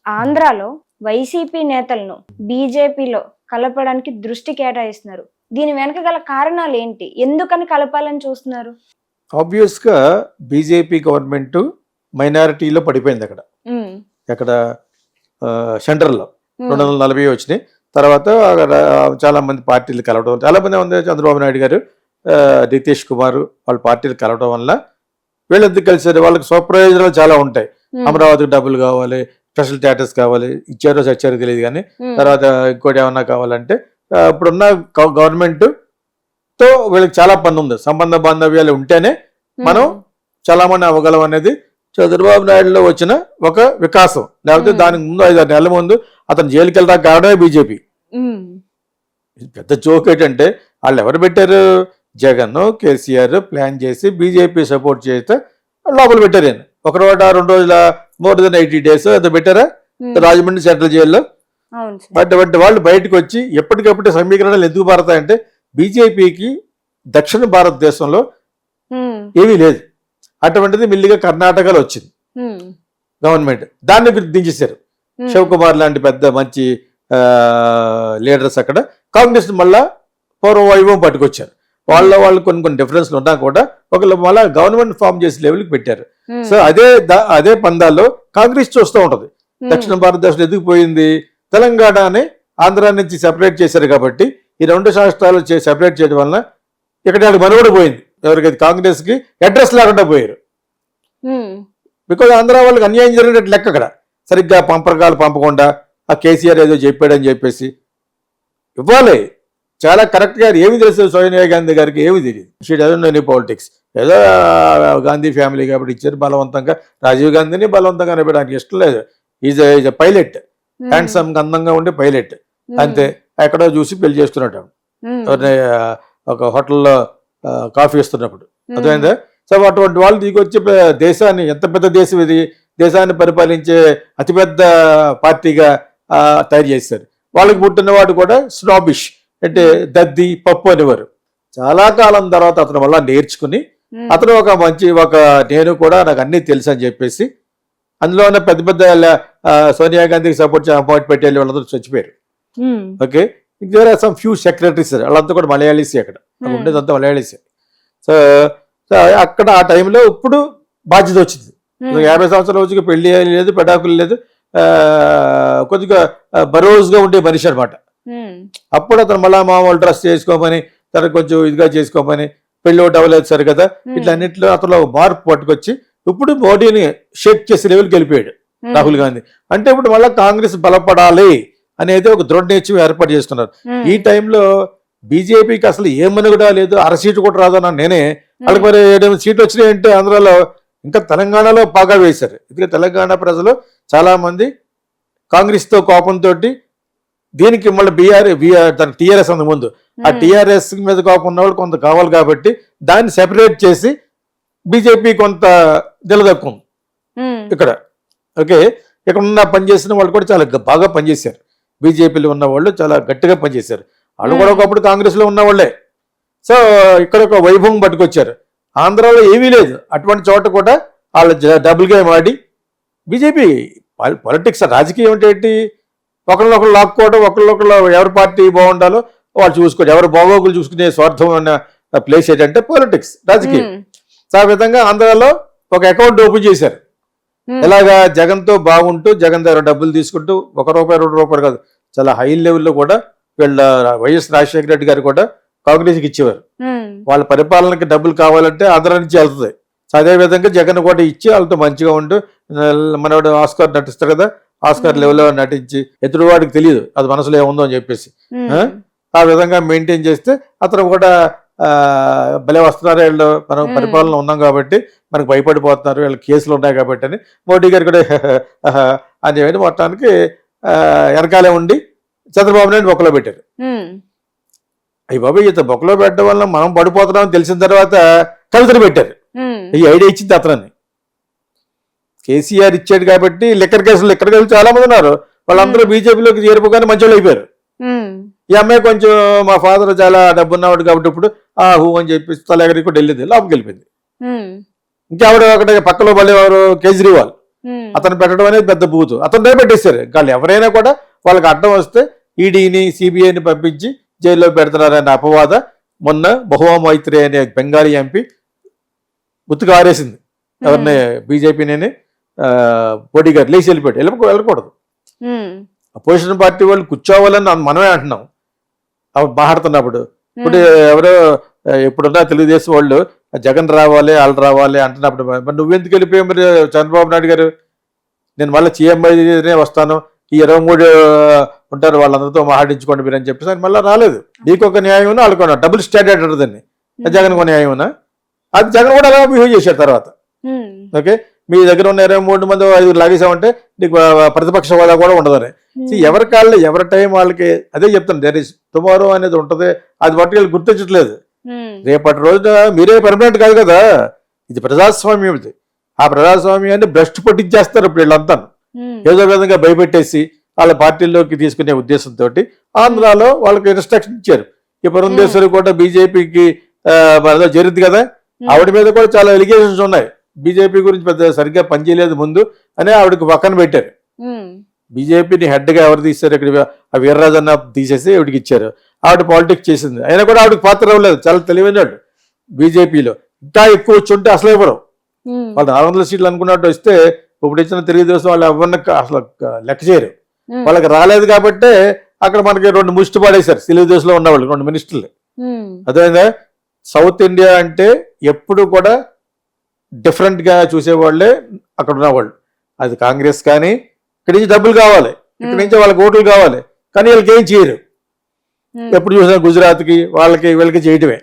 ఆంధ్రాలో వైసీపీ నేతలను బీజేపీలో కలపడానికి దృష్టి కేటాయిస్తున్నారు. దీని వెనక గల కారణాలు ఏంటి? ఎందుకని కలపాలని చూస్తున్నారు? ఆబ్వియస్గా బీజేపీ గవర్నమెంట్ మైనారిటీలో పడిపోయింది అక్కడ ఉమ్, అక్కడ సెంట్రల్లో ఉమ్, 240 వచ్చినాయి. తర్వాత అక్కడ చాలా మంది పార్టీలు కలవడం, చాలా మంది ఉంది. చంద్రబాబు నాయుడు గారు, నితీష్ కుమార్ వాళ్ళ పార్టీలు కలవడం వల్ల వీళ్ళు ఎందుకు కలిసారు? వాళ్ళకి స్వప్రయోజనాలు చాలా ఉంటాయి. ఉమ్, అమరావతికి డబ్బులు కావాలి, స్పెషల్ స్టేటస్ కావాలి, ఇచ్చారో చచ్చారో తెలియదు కానీ ఉమ్, తర్వాత ఇంకోటి ఏమన్నా కావాలంటే ఇప్పుడున్న గవర్నమెంట్తో వీళ్ళకి చాలా పని ఉంది. సంబంధ బాంధవ్యాలు ఉంటేనే మనం ఉమ్, చాలా మంది అవ్వగలం అనేది చంద్రబాబు నాయుడులో వచ్చిన ఒక వికాసం. లేకపోతే దానికి ముందు 5-6 నెలల ముందు అతను జైలుకి వెళ్ళడానికి కారణమే బీజేపీ. ఉమ్, పెద్ద జోక్ ఏంటంటే వాళ్ళు ఎవరు పెట్టారు? జగన్, కేసీఆర్ ప్లాన్ చేసి బీజేపీ సపోర్ట్ చేస్తే లోపల పెట్టారు. ఆయన 1 రోజు 2 రోజుల మోర్ దెన్ 80 days అది పెట్టారా ఉమ్, రాజమండ్రి సెంట్రల్ జైల్లో. అవును సార్. అటువంటి వాళ్ళు బయటకు వచ్చి ఎప్పటికప్పుడు సమీకరణలు ఎందుకు మారతాయంటే బీజేపీకి దక్షిణ భారతదేశంలో ఉమ్, ఏమీ లేదు. అటువంటిది మిల్లిగా కర్ణాటకలో వచ్చింది ఉమ్, గవర్నమెంట్. దాన్ని దించేశారు. ఉమ్, శివకుమార్ లాంటి పెద్ద మంచి లీడర్స్ అక్కడ కాంగ్రెస్ మళ్ళా పూర్వవైభవం పట్టుకొచ్చారు. వాళ్ళు కొన్ని డిఫరెన్స్లు ఉన్నా కూడా ఒకళ్ళు మళ్ళీ గవర్నమెంట్ ఫామ్ చేసే లెవెల్కి పెట్టారు. ఉమ్, సో అదే పందాల్లో కాంగ్రెస్ చూస్తూ ఉంటది. ఉమ్, దక్షిణ భారతదేశంలో ఎదుగు పోయింది. తెలంగాణని ఆంధ్ర నుంచి సెపరేట్ చేశారు కాబట్టి ఈ 2 రాష్ట్రాలు సెపరేట్ చేయడం వలన ఇక్కడ మనుగడ పోయింది. ఎవరికైతే కాంగ్రెస్ కి అడ్రస్ లేకుండా పోయారు. ఉమ్, బికాజ్ ఆంధ్ర వాళ్ళకి అన్యాయం జరిగినట్టు లెక్క. అక్కడ సరిగ్గా పంపకాలు పంపకుండా ఆ కేసీఆర్ ఏదో చెప్పాడని చెప్పేసి ఇవ్వాలి. చాలా కరెక్ట్గా ఏమి తెలుసు సోనియా గాంధీ గారికి? ఏమి తెలియదు. She doesn't know any politics. ఏదో గాంధీ ఫ్యామిలీ కాబట్టి ఇచ్చారు బలవంతంగా. రాజీవ్ గాంధీని బలవంతంగా నిలబడడానికి ఇష్టం లేదు. ఈజ్ పైలట్, ఉమ్, హ్యాండ్సమ్ అందంగా ఉండే పైలట్ అంతే. ఎక్కడో చూసి పెళ్లి చేసుకున్నట్టు ఉమ్, ఎవరిని ఒక హోటల్లో కాఫీ ఇస్తున్నప్పుడు ఉమ్, అర్థమైందా? సో అటువంటి వాళ్ళు దిగొచ్చి దేశాన్ని, ఎంత పెద్ద దేశం ఇది, దేశాన్ని పరిపాలించే అతిపెద్ద పార్టీగా తయారు చేశారు. వాళ్ళకి పుట్టినవాడు కూడా స్నాబిష్ అంటే దద్ది పప్పు అనేవారు. చాలా కాలం తర్వాత అతను వల్ల నేర్చుకుని ఉమ్, అతను నేను కూడా నాకు అన్నీ తెలుసు అని చెప్పేసి అందులో ఉన్న పెద్ద పెద్ద సోనియా గాంధీకి సపోర్ట్ అపాయింట్ పెట్టే వాళ్ళందరూ చచ్చిపోయారు. Um, okay, there are some few secretaries, వాళ్ళంతా కూడా మలయాళీసే. అక్కడ ఉండేదంతా మలయాళీసే. సో అక్కడ ఆ టైంలో ఇప్పుడు బాధ్యత వచ్చింది. ఉమ్, 50 సంవత్సరాల రోజుకి పెళ్లి లేదు, పెడాకులు లేదు, కొద్దిగా బరోజ్గా ఉండే మనిషి అనమాట. ఉమ్, అప్పుడు అతను మళ్ళా మామూలు డ్రెస్ చేసుకోమని, తనకు కొంచెం ఇదిగా చేసుకోమని, పెళ్ళి ఒకటి అవ్వలేదు సరి కదా, ఇట్లా అన్నింటిలో అతను మార్పు పట్టుకొచ్చి ఇప్పుడు మోడీని షేక్ చేసే లెవెల్కి వెళ్ళిపోయాడు రాహుల్ గాంధీ. అంటే ఇప్పుడు మళ్ళీ కాంగ్రెస్ బలపడాలి అనేది ఒక దృఢ నిశ్చయం ఏర్పాటు చేస్తున్నారు. ఈ టైంలో బీజేపీకి అసలు ఏమని కూడా లేదు, 1 సీటు కూడా రాదన్నాను నేనే. వాళ్ళకి మరి 7 సీట్లు వచ్చినాయంటే ఆంధ్రాలో, ఇంకా తెలంగాణలో బాగా వేశారు. ఎందుకంటే తెలంగాణ ప్రజలు చాలా మంది కాంగ్రెస్తో కోపంతో దీనికి మళ్ళీ టీఆర్ఎస్ అంత ముందు ఆ టీఆర్ఎస్ మీద కోపం ఉన్న వాళ్ళు కొంత కావాలి కాబట్టి దాన్ని సెపరేట్ చేసి బీజేపీ కొంత నిలదక్కుంది ఉమ్, ఇక్కడ. ఓకే, ఇక్కడ ఉన్న పనిచేసిన వాళ్ళు కూడా చాలా బాగా పనిచేశారు. బీజేపీలో ఉన్న వాళ్ళు చాలా గట్టిగా పనిచేశారు. వాళ్ళు కూడా ఒకప్పుడు కాంగ్రెస్లో ఉన్న వాళ్ళే. సో ఇక్కడ ఒక వైభవం పట్టుకొచ్చారు. ఆంధ్రాలో ఏమీ లేదు. అటువంటి చోట కూడా వాళ్ళు డబుల్ గేమ్ ఆడి బీజేపీ పాలిటిక్స్, రాజకీయం ఏంటి? ఒకళ్ళొకళ్ళు లాక్కోవడం, ఒకళ్ళొకళ్ళు ఎవరి పార్టీ బాగుండాలో వాళ్ళు చూసుకోవడం, ఎవరు బాగోగులు చూసుకునే స్వార్థం ఉన్న ప్లేస్ ఏంటంటే పాలిటిక్స్, రాజకీయం. ఉమ్, సో ఆ విధంగా ఆంధ్రాలో ఒక అకౌంట్ ఓపెన్ చేశారు. ఉమ్, ఎలాగా జగన్తో బాగుంటూ జగన్ దగ్గర డబ్బులు తీసుకుంటూ ₹1 ₹2 కాదు, చాలా హై లెవెల్లో కూడా వీళ్ళ వైఎస్ రాజశేఖర రెడ్డి గారు కూడా కాంగ్రెస్కి ఇచ్చేవారు. ఉమ్, వాళ్ళ పరిపాలనకి డబ్బులు కావాలంటే ఆంధ్ర నుంచి వెళ్తుంది. సో అదేవిధంగా జగన్ కూడా ఇచ్చి వాళ్ళతో మంచిగా ఉంటూ, మనవాడు ఆస్కార్ నటిస్తాడు కదా, ఆస్కార్ లెవెల్లో నటించి ఎదురు వాడికి తెలియదు అది మనసులో ఏముందో అని చెప్పేసి ఉమ్, ఆ విధంగా మెయింటైన్ చేస్తే అతను కూడా భలే వస్తున్నారు వీళ్ళు, మనం పరిపాలన ఉన్నాం కాబట్టి మనకు భయపడిపోతున్నారు, వీళ్ళ కేసులు ఉన్నాయి కాబట్టి అని మోడీ గారు కూడా అని చెప్పి మొత్తానికి వెనకాలే ఉండి చంద్రబాబు నాయుడు బొక్కలో పెట్టారు. ఉమ్, అయ్యి బాబు ఇంత బొక్కలో పెట్టడం వల్ల మనం పడిపోతున్నాం తెలిసిన తర్వాత కవితలు పెట్టారు. ఉమ్, ఈ ఐడియా ఇచ్చింది అతనని. కేసీఆర్ ఇచ్చాడు కాబట్టి లిక్కర్ కేసులు చాలా మంది ఉన్నారు, వాళ్ళందరూ బీజేపీలోకి చేరిపోగానే మంచోళ్ళు అయిపోయారు. ఉమ్, ఈ అమ్మాయి కొంచెం మా ఫాదర్ చాలా డబ్బున్నవాడు కాబట్టి ఇప్పుడు హూ అని చెప్పి తలెగరికి కూడా వెళ్ళింది, లోపలికి వెళ్ళిపోయింది. ఉమ్, ఇంకెవడు అక్కడ పక్కలో మళ్ళీ ఎవరు కేజ్రీవాల్, అతను పెట్టడం అనేది పెద్ద బూతు. అతను పెట్టేశారు. వాళ్ళు ఎవరైనా కూడా వాళ్ళకి అడ్డం వస్తే ఈడీని సిబిఐని పంపించి జైల్లో పెడుతున్నారనే అపవాద మొన్న మహువా మైత్రి అనే బెంగాలీ ఎంపీ గుర్తుకు ఆరేసింది. ఎవరిని బీజేపీని బోడీగారు లేచి వెళ్ళిపోయాడు. వెళ్ళకూడదు. అపోజిషన్ పార్టీ వాళ్ళు కూర్చోవాలని మనమే అంటున్నాం మాట్లాడుతున్నప్పుడు. ఇప్పుడు ఎవరో ఇప్పుడున్న తెలుగుదేశం వాళ్ళు జగన్ రావాలి వాళ్ళు రావాలి అంటున్నప్పుడు మరి నువ్వెందుకు వెళ్ళిపోయావు? మరి చంద్రబాబు నాయుడు గారు నేను మళ్ళీ సీఎంఐనే వస్తాను, ఈ 23 ఉంటారు వాళ్ళందరితో మాట్లాడించుకోండి మీరు అని చెప్పేసి ఆయన మళ్ళీ రాలేదు. నీకు ఒక న్యాయం ఉన్నా వాళ్ళకున్నా డబుల్ స్టాండర్డ్ అంటుందని జగన్ ఒక న్యాయం ఉన్నా అది జగన్ కూడా అలా బిహేవ్ చేశారు తర్వాత. ఓకే, మీ దగ్గర ఉన్న 23 మంది 5 లాగేసామంటే నీకు ప్రతిపక్ష హోదా కూడా ఉండదని. ఎవరి కాళ్ళు ఎవరి టైం వాళ్ళకి అదే చెప్తాను. దేర్ ఇస్ టుమారో అనేది ఉంటుంది. అది పట్టుకెళ్ళి గుర్తించట్లేదు. రేపటి రోజున మీరే పర్మనెంట్ కాదు కదా, ఇది ప్రజాస్వామ్యం. ఇది ఆ ప్రజాస్వామ్యాన్ని భ్రష్టు పట్టించేస్తారు ఇప్పుడు వీళ్ళంతా. ఏదో విధంగా భయపెట్టేసి వాళ్ళ పార్టీల్లోకి తీసుకునే ఉద్దేశంతో ఆంధ్రాలో వాళ్ళకి ఇన్స్ట్రక్షన్ ఇచ్చారు. ఈ పురంధేశ్వరి కూడా బీజేపీకి జరిగింది కదా, ఆవిడ మీద కూడా చాలా ఎలిగేషన్స్ ఉన్నాయి. బీజేపీ గురించి పెద్ద సరిగ్గా పనిచేయలేదు ముందు అని ఆవిడకి పక్కన పెట్టారు. బీజేపీని హెడ్ గా ఎవరు తీశారు? ఇక్కడ ఆ వీర్రాజు అన్న తీసేసి ఆవిడకి ఇచ్చారు. ఆవిడ పాలిటిక్స్ చేసింది. అయినా కూడా ఆవిడకి పాత్ర ఇవ్వలేదు. చాలా తెలివైనవాడు. బీజేపీలో ఇంకా ఎక్కువ వచ్చి ఉంటే అసలు ఇవ్వరు. వాళ్ళు 400 సీట్లు అనుకున్నట్టు వస్తే ఇప్పుడు ఇచ్చిన తెలుగుదేశం వాళ్ళు ఎవరిని అసలు లెక్క చేయరు. వాళ్ళకి రాలేదు కాబట్టే అక్కడ మనకి 2 ముష్టి పడేశారు తెలుగుదేశంలో ఉన్నవాళ్ళు, 2 మినిస్టర్లు. అదేవిధంగా సౌత్ ఇండియా అంటే ఎప్పుడు కూడా డిఫరెంట్ గా చూసేవాళ్ళే అక్కడ ఉన్నవాళ్ళు. అది కాంగ్రెస్ కానీ ఇక్కడి నుంచి డబ్బులు కావాలి, ఇక్కడి నుంచి వాళ్ళకి ఓట్లు కావాలి, కానీ వీళ్ళకి ఏం చేయరు. ఎప్పుడు చూసినా గుజరాత్కి వాళ్ళకి వీళ్ళకి చేయటమే.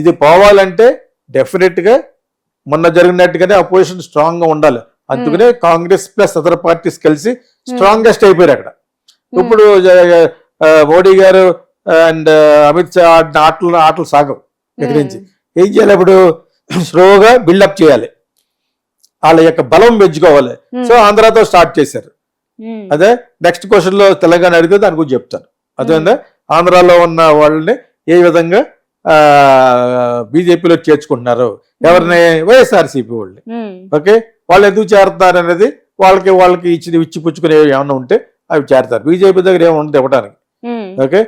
ఇది పోవాలంటే డెఫినెట్ గా మొన్న జరిగినట్టుగానే అపోజిషన్ స్ట్రాంగ్ గా ఉండాలి. అందుకనే కాంగ్రెస్ ప్లస్ అదర్ పార్టీస్ కలిసి స్ట్రాంగెస్ట్ అయిపోయారు అక్కడ. ఇప్పుడు మోడీ గారు అండ్ అమిత్ షా ఆడిన ఆటలు సాగవు. ఇక్కడి నుంచి ఏం చేయాలి? ఇప్పుడు స్లోగా బిల్డప్ చేయాలి, వాళ్ళ యొక్క బలం పెంచుకోవాలి. సో ఆంధ్రాతో స్టార్ట్ చేశారు. అదే నెక్స్ట్ క్వశ్చన్ లో తెలంగాణ అడిగితే దాని గురించి చెప్తాను. అదేందా ఆంధ్రాలో ఉన్న వాళ్ళని ఏ విధంగా బీజేపీలో చేర్చుకుంటున్నారు, ఎవరిని? వైఎస్ఆర్సీపీ వాళ్ళని. ఓకే, వాళ్ళు ఎందుకు చేరుతున్నారు అనేది వాళ్ళకి ఇచ్చి పుచ్చుకునే ఏమన్నా ఉంటే అవి చేరుతారు. బీజేపీ దగ్గర ఏమి ఉండదు ఇవ్వడానికి. ఓకే,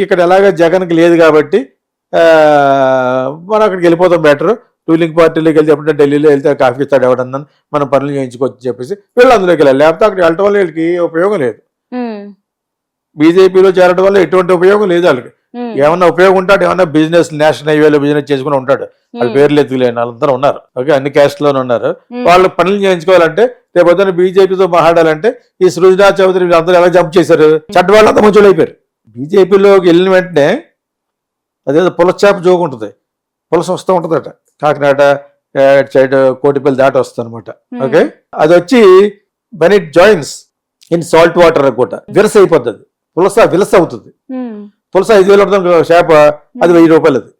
ఇక్కడ ఎలాగ జగన్కి లేదు కాబట్టి మనం అక్కడికి వెళ్ళిపోతాం బెటర్. రూలింగ్ పార్టీలోకి వెళ్తే ఎప్పుడంటే ఢిల్లీలో వెళ్తే కాఫీ ఇస్తాడు ఎవడన్నా, మనం పనులు చేయించుకోవచ్చు చెప్పేసి వీళ్ళు అందులోకి వెళ్ళాలి. లేకపోతే అక్కడ వెళ్ళటం వల్ల వీళ్ళకి ఉపయోగం లేదు. బీజేపీలో చేరడం వల్ల ఎటువంటి ఉపయోగం లేదు వాళ్ళకి. ఏమన్నా ఉపయోగం ఉంటాడు, ఏమన్నా బిజినెస్ నేషనల్ హైవేలో బిజినెస్ చేసుకుని ఉంటాడు. వాళ్ళ పేర్లు ఎత్తుకులేని వాళ్ళందరూ ఉన్నారు. ఓకే, అన్ని క్యాస్ట్ లోనే ఉన్నారు. వాళ్ళు పనులు చేయించుకోవాలంటే రేపు పొద్దున్న బీజేపీతో మాట్లాడాలంటే ఈ సృజనా చౌదరి వీళ్ళందరూ ఎలా జంప్ చేశారు? చెడ్డ వాళ్ళంతా మంచి అయిపోయారు. బీజేపీలోకి వెళ్ళిన వెంటనే అదేదో పులచాప జోగు ఉంటుంది, పులస వస్తూ ఉంటుందట. కాకినాడ సైడ్ కోటిపల్లి దాటి వస్తుంది అనమాట. ఓకే, అది వచ్చి when it joins in salt water కూడా విరస అయిపోతుంది. పులస విలస అవుతుంది. పులస 5,000 ఉంటుంది చేప, అది 1,000 రూపాయలు. అది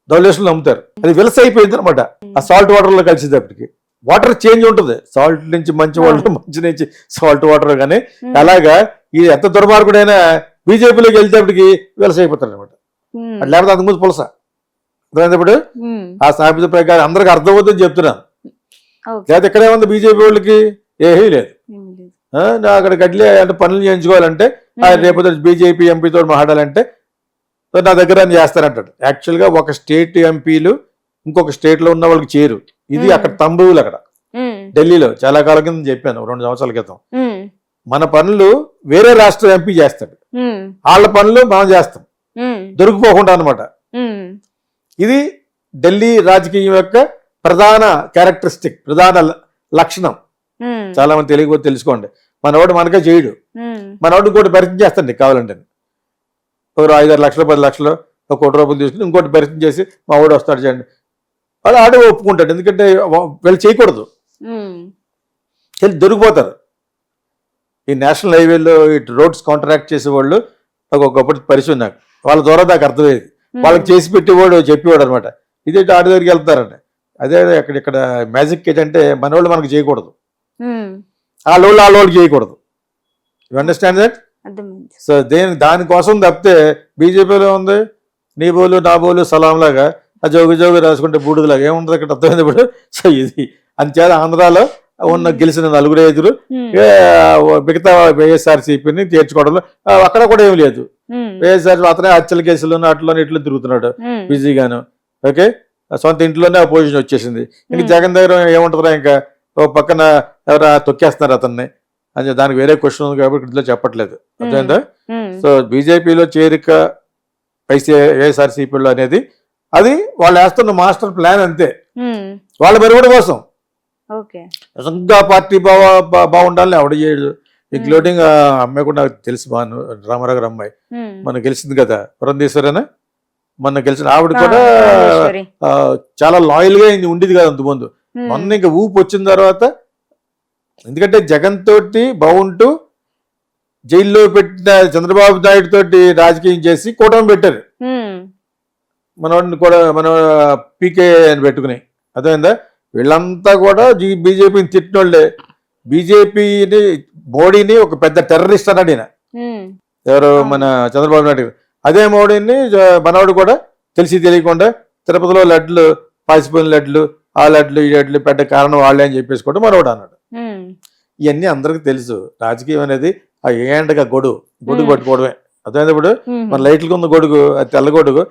ధవళేశ్వరంలో అమ్ముతారు. అది విలస అయిపోయింది అనమాట. ఆ సాల్ట్ వాటర్ లో కలిసేటప్పటికి వాటర్ చేంజ్ ఉంటుంది. సాల్ట్ నుంచి మంచి వాటర్, మంచి నుంచి సాల్ట్ వాటర్. కానీ అలాగా ఇది ఎంత దుర్మార్గుడైనా బీజేపీలోకి వెళ్తేప్పటికి విలస అయిపోతారు అనమాట. లేకపోతే అంతకుముందు పులస. ఇప్పుడు ఆ సామెత ప్రకారం అందరికి అర్థమవుతుందని చెప్తున్నాను. లేదా ఇక్కడే ఉంది బీజేపీ వాళ్ళకి ఏమీ లేదు. అక్కడ గడ్లే అంటే పనులు చేయించుకోవాలంటే రేపు బీజేపీ ఎంపీతో మాట్లాడాలంటే నా దగ్గర అని చేస్తానంటాడు. యాక్చువల్గా ఒక స్టేట్ ఎంపీలు ఇంకొక స్టేట్ లో ఉన్న వాళ్ళకి చేరు. ఇది అక్కడ తంబువులు. అక్కడ ఢిల్లీలో చాలా కాలం కింద చెప్పాను, 2 సంవత్సరాల క్రితం. మన పనులు వేరే రాష్ట్ర ఎంపీ చేస్తాడు, వాళ్ళ పనులు మనం చేస్తాం దొరికిపోకుండా అనమాట. ఇది ఢిల్లీ రాజకీయం యొక్క ప్రధాన క్యారెక్టరిస్టిక్, ప్రధాన లక్షణం. చాలా మంది తెలియకపోతే తెలుసుకోండి. మనవాడు మనకే చేయడు, మనవాడు ఇంకోటి పరిచయం చేస్తాండి కావాలంటే. ఒక 5-6 లక్షలు 10 లక్షలు ఒక ₹1 తీసుకుని ఇంకోటి పరిచయం చేసి మా వాడు వస్తాడు చేయండి, వాడు ఆడే ఒప్పుకుంటాడు. ఎందుకంటే వీళ్ళు చేయకూడదు, దొరికిపోతారు. ఈ నేషనల్ హైవేలో ఇటు రోడ్స్ కాంట్రాక్ట్ చేసేవాళ్ళు ఒకప్పుడు పరిచయం నాకు, వాళ్ళ ద్వారా నాకు అర్థమయ్యేది. వాళ్ళకి చేసి పెట్టేవాడు చెప్పేవాడు అనమాట. ఇదే ఆడి దగ్గరికి వెళ్తారండి. అదే ఇక్కడ మ్యాజిక్ ఏంటంటే మన వాళ్ళు మనకు చేయకూడదు, వాళ్ళకి చేయకూడదు. You understand that? సో దానికోసం తప్పితే బీజేపీలో ఉంది నీ బోలు నా బోలు సలాం లాగా, ఆ జోగు రాసుకుంటే బూడులాగా ఏముంటుంది అక్కడ అర్థమైంది ఇప్పుడు. సో ఇది అంతేత ఆంధ్రాలో ఉన్న గెలిచిన 4-5 మిగతా వైఎస్ఆర్సీపీని తీర్చుకోవడంలో అక్కడ కూడా ఏమి లేదు. వైఎస్ఆర్ అతనే హత్యల కేసులు అట్లా ఇట్లు తిరుగుతున్నాడు బిజీగాను. ఓకే, సొంత ఇంట్లోనే ఆ పొజిషన్ వచ్చేసింది. ఇంకా జగన్ దగ్గర ఏముంటుందా, ఇంకా ఓ పక్కన ఎవరా తొక్కేస్తున్నారు అతన్ని అని దానికి వేరే క్వశ్చన్ ఉంది కాబట్టి ఇంట్లో చెప్పట్లేదు. అర్థమైందా? సో బీజేపీలో చేరిక వైఎస్ఆర్సీపీలో అనేది అది వాళ్ళు వేస్తున్న మాస్టర్ ప్లాన్ అంతే, వాళ్ళ మెరుగుడు కోసం. నిజంగా పార్టీ బాగుండాలని ఆవిడ చేయడు. ఇంక్లూడింగ్ అమ్మాయి కూడా నాకు తెలుసు, బాను రామారావు గారు అమ్మాయి మన గెలిచింది కదా, పురంధేశ్వరేనా మొన్న గెలిచిన ఆవిడ కూడా చాలా లాయల్ గా ఉండేది కదా అంతకుముందు. మొన్న ఇంకా ఊపు వచ్చిన తర్వాత, ఎందుకంటే జగన్ తోటి బాగుంటూ జైల్లో పెట్టిన చంద్రబాబు నాయుడు తోటి రాజకీయం చేసి కూటమి పెట్టారు మనవాడిని కూడా, మన పీకే అని పెట్టుకుని. అర్థమైందా? వీళ్ళంతా కూడా బీజేపీని తిట్టినోళ్లే. బీజేపీని మోడీని ఒక పెద్ద టెర్రరిస్ట్ అన్నాడు ఈయన, ఎవరు మన చంద్రబాబు నాయుడు. అదే మోడీని మనవాడు కూడా తెలిసి తెలియకుండా తిరుపతిలో లడ్లు, పాసిపోయిన లడ్లు, ఆ లడ్లు ఈ లడ్లు పెట్ట కారణం వాళ్ళే అని చెప్పేసి కూడా మనవాడు అన్నాడు. ఇవన్నీ అందరికి తెలుసు. రాజకీయం అనేది ఆ ఏంటగా గొడుగు పట్టుకోవడమే. అర్థమైంది? ఇప్పుడు మన లైట్లకు ఉన్న గొడుగు, అది తెల్ల గొడుగు,